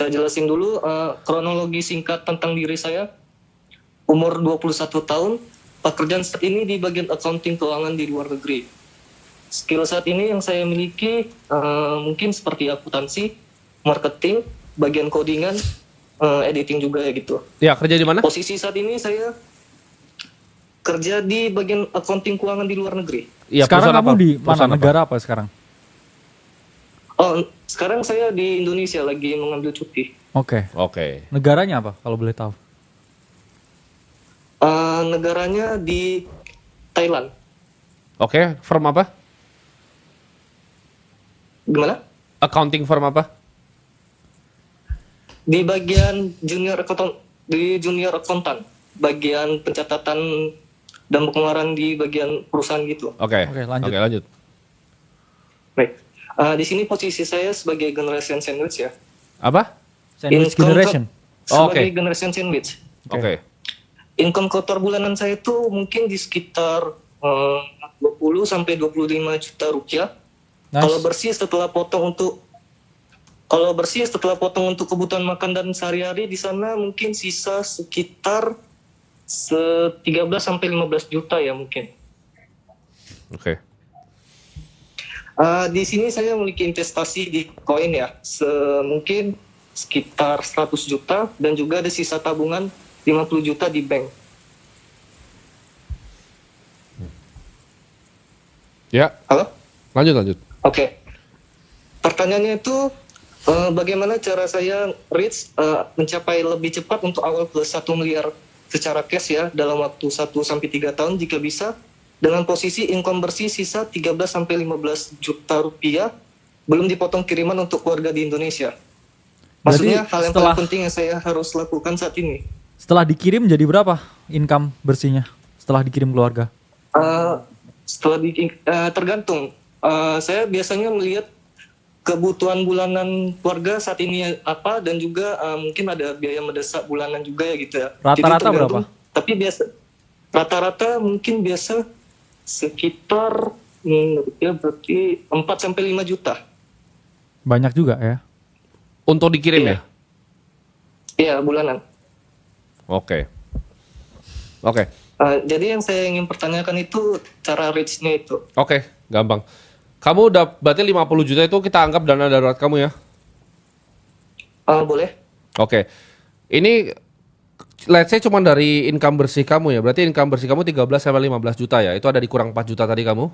saya jelasin dulu kronologi singkat tentang diri saya. Umur 21 tahun, pekerjaan saat ini di bagian accounting keuangan di luar negeri. Skill saat ini yang saya miliki mungkin seperti akuntansi, marketing, bagian codingan, editing juga ya gitu. Ya, kerja di mana? Posisi saat ini saya kerja di bagian accounting keuangan di luar negeri. Iya, Sekarang perusahaan kamu apa? di mana? Perusahaan apa? Negara apa sekarang? Oh, sekarang saya di Indonesia lagi mengambil cuti. Oke. Oke. Negaranya apa kalau boleh tahu? Negaranya di Thailand. Oke, firm apa? Gimana? Accounting firm apa? Di bagian junior accountant, bagian pencatatan dan pengeluaran di bagian perusahaan gitu. Oke. Oke, lanjut. Oke, lanjut. Baik. Di sini posisi saya sebagai generation sandwich ya. Apa? Sandwich Income generation. Oh, sebagai oke. generation sandwich. Oke. Income kotor bulanan saya itu mungkin di sekitar 20 sampai 25 juta rupiah. Nice. Kalau bersih setelah potong untuk kebutuhan makan dan sehari-hari di sana mungkin sisa sekitar 13 sampai 15 juta ya mungkin. Oke. Di sini saya memiliki investasi di koin ya, mungkin sekitar 100 juta dan juga ada sisa tabungan 50 juta di bank. Ya, Halo? lanjut. Oke. Pertanyaannya itu bagaimana cara saya mencapai lebih cepat untuk awal ke 1 miliar secara cash ya dalam waktu 1 sampai 3 tahun jika bisa dengan posisi income bersih sisa 13 sampai 15 juta rupiah belum dipotong kiriman untuk keluarga di Indonesia. Maksudnya Berarti hal yang paling penting yang saya harus lakukan saat ini. Setelah dikirim jadi berapa income bersihnya setelah dikirim keluarga? Tergantung. Saya biasanya melihat kebutuhan bulanan keluarga saat ini apa dan juga mungkin ada biaya mendesak bulanan juga ya gitu ya. Rata-rata Jadi berapa? Tapi rata-rata mungkin biasa sekitar ya berarti 4 sampai 5 juta. Banyak juga ya. Untuk dikirim ya? Iya, bulanan. Oke. Jadi yang saya ingin pertanyakan itu cara reach-nya itu. Oke, gampang. Kamu udah berarti 50 juta itu kita anggap dana darurat kamu ya? Boleh? Oke. Ini let's say cuma dari income bersih kamu ya. Berarti income bersih kamu 13 sampai 15 juta ya. Itu ada dikurang 4 juta tadi kamu?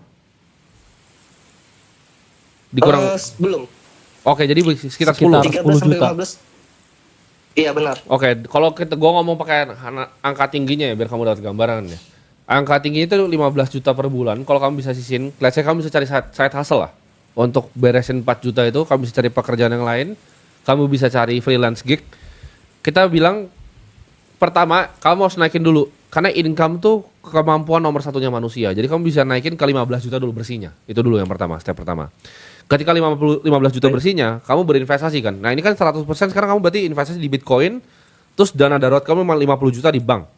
Dikurang Belum. Oke, jadi sekitar 10. 13 10 sampai juta. 15. Iya, benar. Oke, kalau gua ngomong pakai angka tingginya ya biar kamu dapat gambaran ya. Angka tingginya itu 15 juta per bulan. Kalau kamu bisa sisin, let's say kamu bisa cari side hustle lah. Untuk beresin 4 juta itu, kamu bisa cari pekerjaan yang lain. Kamu bisa cari freelance gig. Kita bilang, pertama, kamu harus naikin dulu. Karena income tuh kemampuan nomor satunya manusia. Jadi kamu bisa naikin ke 15 juta dulu bersihnya. Itu dulu yang pertama, step pertama. Ketika 15 juta bersihnya, kamu berinvestasi kan. Nah ini kan 100% sekarang kamu berarti investasi di Bitcoin. Terus dana darurat kamu memang 50 juta di bank.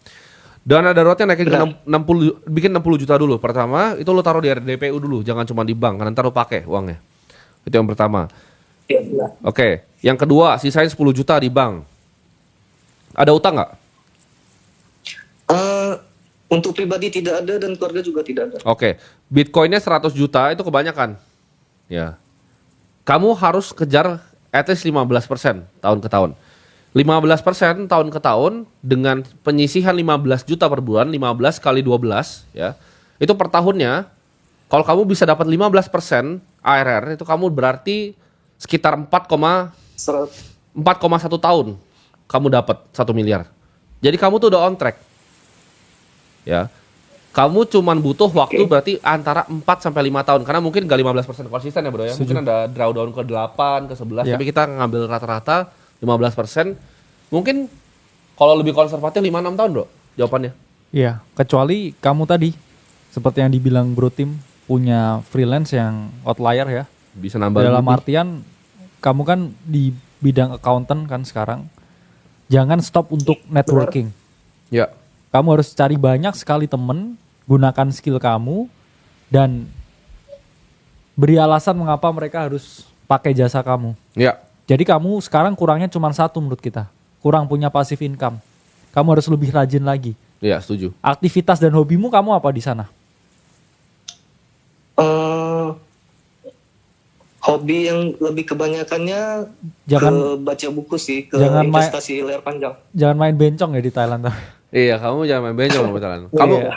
Dana daruratnya naikin ke 60, bikin 60 juta dulu. Pertama, itu lo taruh di RDPU dulu. Jangan cuma di bank, karena ntar lo pakai uangnya. Itu yang pertama. Iya, benar. Oke, yang kedua, sisain 10 juta di bank. Ada utang nggak? Untuk pribadi tidak ada dan keluarga juga tidak ada. Oke, Bitcoinnya 100 juta itu kebanyakan. Ya, kamu harus kejar at least 15% tahun ke tahun. 15% tahun ke tahun dengan penyisihan 15 juta per bulan, 15 kali 12 ya. Itu per tahunnya kalau kamu bisa dapat 15% ARR itu kamu berarti sekitar 4,1 tahun kamu dapat 1 miliar. Jadi kamu tuh udah on track. Ya. Kamu cuman butuh waktu berarti antara 4 sampai 5 tahun karena mungkin enggak 15% konsisten ya, Bro ya. Mungkin ada drawdown ke 8, ke 11, tapi kita ngambil rata-rata 15%. Mungkin kalau lebih konservatif 5-6 tahun, Bro, jawabannya. Iya, kecuali kamu tadi seperti yang dibilang Bro Tim punya freelance yang outlier ya. Bisa nambah Dalam lebih. artian kamu kan di bidang accountant kan sekarang. Jangan stop untuk networking. Ya. Kamu harus cari banyak sekali temen, gunakan skill kamu dan beri alasan mengapa mereka harus pakai jasa kamu. Ya. Jadi kamu sekarang kurangnya cuma satu menurut kita. Kurang punya passive income. Kamu harus lebih rajin lagi. Iya, setuju. Aktivitas dan hobimu kamu apa di sana? Hobi yang lebih kebanyakannya Jangan- ke baca buku sih, ke jangan investasi layar panjang. Jangan main bencong ya di Thailand. Iya, kamu jangan main bencong loh betulan. Kamu Iya.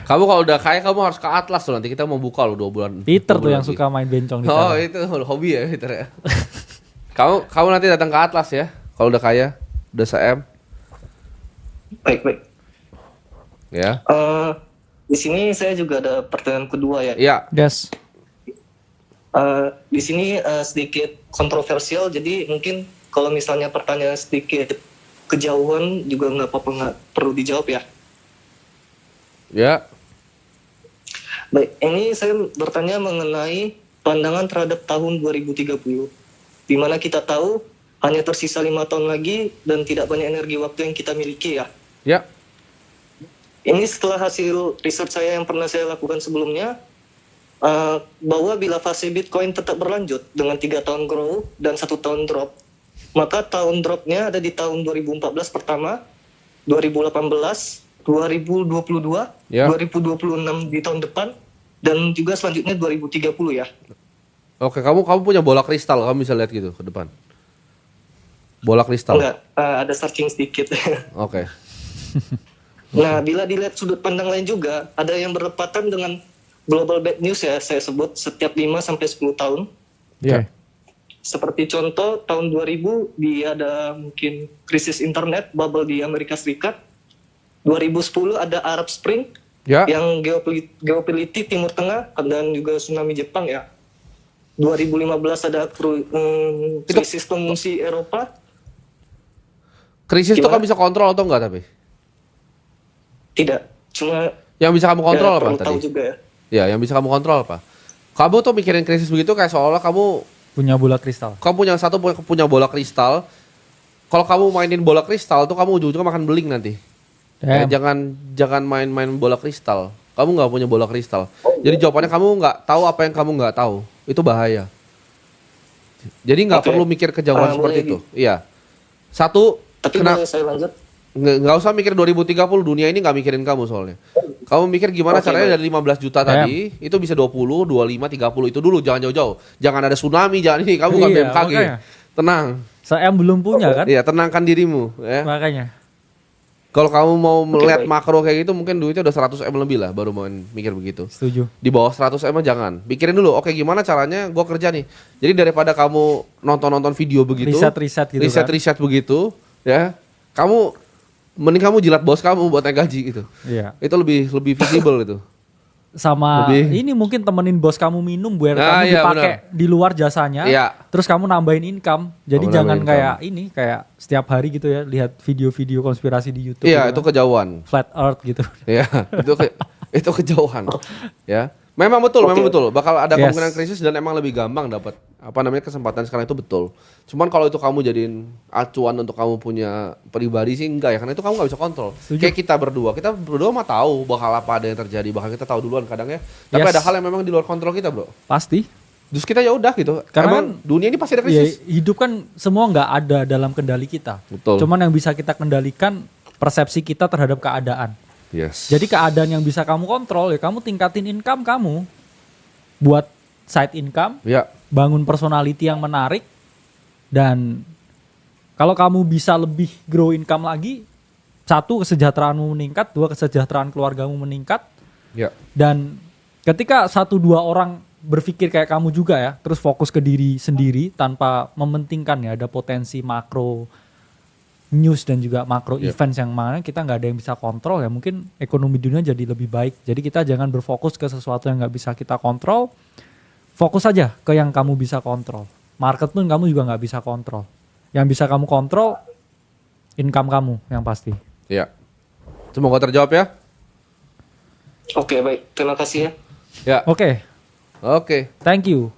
kamu kalau udah kaya kamu harus ke Atlas loh, nanti kita mau buka loh 2 bulan. Peter 2 tuh yang bulan lagi. suka main bencong di Oh, Thailand. itu hobi ya Peter ya. kamu nanti datang ke Atlas ya. Kalau udah kaya, udah se-M Baik. ya. Di sini saya juga ada pertanyaan kedua ya. Iya. Yes. Di sini sedikit kontroversial, jadi mungkin kalau misalnya pertanyaan sedikit kejauhan juga nggak apa-apa, nggak perlu dijawab ya. Ya. Baik, ini saya bertanya mengenai pandangan terhadap tahun 2030, di mana kita tahu hanya tersisa 5 tahun lagi dan tidak banyak energi waktu yang kita miliki ya. Ya. Ini setelah hasil riset saya yang pernah saya lakukan sebelumnya, bahwa bila fase Bitcoin tetap berlanjut dengan 3 tahun grow dan 1 tahun drop, maka tahun dropnya ada di tahun 2014 pertama, 2018, 2022, Ya. 2026 di tahun depan, dan juga selanjutnya 2030 ya. Oke, kamu punya bola kristal, kamu bisa lihat gitu ke depan. Bola kristal. Enggak, ada searching sedikit. Oke. Nah, bila dilihat sudut pandang lain juga, ada yang bertepatan dengan global bad news ya, saya sebut setiap 5-10 tahun. Ya. Seperti contoh tahun 2000 dia ada mungkin krisis internet, bubble di Amerika Serikat. 2010 ada Arab Spring Ya. yang geopolitik Timur Tengah dan juga tsunami Jepang ya. 2015 ada krisis pengungsi Eropa. Krisis itu Gimana? kamu bisa kontrol atau enggak tapi? Tidak, cuma Yang bisa kamu kontrol ya, apa perlu tahu tadi? juga ya. Ya, yang bisa kamu kontrol apa? Kamu tuh mikirin krisis begitu kayak seolah kamu Punya bola kristal. punya bola kristal. Kalau kamu mainin bola kristal tuh kamu ujung-ujungnya makan beling nanti. Damn. Jangan main-main bola kristal. Kamu nggak punya bola kristal. Jadi jawabannya kamu nggak tahu apa yang kamu nggak tahu. Itu bahaya. Jadi nggak Oke. perlu mikir kejauhan seperti boleh itu. Iya. Satu, Tapi boleh saya lanjut? nggak usah mikir 2030, dunia ini nggak mikirin kamu soalnya. Kamu mikir gimana Oke, caranya baik. dari 15 juta tadi, itu bisa 20, 25, 30 itu dulu, jangan jauh-jauh. Jangan ada tsunami, jangan ini, kamu bukan Iya, BMKG. makanya. Tenang. Saya belum punya kan? Iya, tenangkan dirimu ya. Makanya. Kalau kamu mau melihat baik. makro kayak gitu mungkin duitnya udah 100 M lebih lah baru mau mikir begitu. Setuju. Di bawah 100 M jangan. Pikirin dulu, oke gimana caranya gua kerja nih. Jadi daripada kamu nonton-nonton video begitu, Riset-riset gitu kan. riset begitu, ya. Mending kamu jilat bos kamu buat naik gaji gitu. Iya. Itu lebih visible itu. Sama Lebih- ini mungkin temenin bos kamu minum biar Nah, kamu iya, dipakai di luar jasanya. Iya. Terus kamu nambahin income. Jadi Kamu jangan nambahin kayak ini kayak setiap hari gitu ya lihat video-video konspirasi di YouTube. Iya, gitu itu kan. kejauhan. Flat Earth gitu. Ya, itu kejauhan. Ya. Memang betul. Bakal ada Yes. kemungkinan krisis dan emang lebih gampang dapat kesempatan sekarang itu betul. Cuman kalau itu kamu jadiin acuan untuk kamu punya pribadi sih enggak ya, karena itu kamu nggak bisa kontrol. Setuju. Kayak kita berdua mah tahu bakal apa ada yang terjadi, bahkan kita tahu duluan kadang ya. Tapi Yes. ada hal yang memang di luar kontrol kita, Bro. Pasti. Terus kita ya udah gitu. Karena Emang dunia ini pasti ada Ya, krisis. hidup kan semua nggak ada dalam kendali kita. Betul. Cuman yang bisa kita kendalikan persepsi kita terhadap keadaan. Yes. Jadi keadaan yang bisa kamu kontrol ya kamu tingkatin income kamu. Buat side income, Ya. bangun personality yang menarik, dan kalau kamu bisa lebih grow income lagi, satu, kesejahteraanmu meningkat, dua, kesejahteraan keluargamu meningkat, Ya. dan ketika 1-2 orang berpikir kayak kamu juga ya, terus fokus ke diri sendiri tanpa mementingkan ya ada potensi makro news dan juga makro Iya. events yang mana kita nggak ada yang bisa kontrol ya, mungkin ekonomi dunia jadi lebih baik. Jadi kita jangan berfokus ke sesuatu yang nggak bisa kita kontrol, fokus aja ke yang kamu bisa kontrol. Market pun kamu juga nggak bisa kontrol. Yang bisa kamu kontrol income kamu yang pasti. Ya. Semoga terjawab ya. Oke, baik. Terima kasih ya. Ya. Oke, Oke. thank you.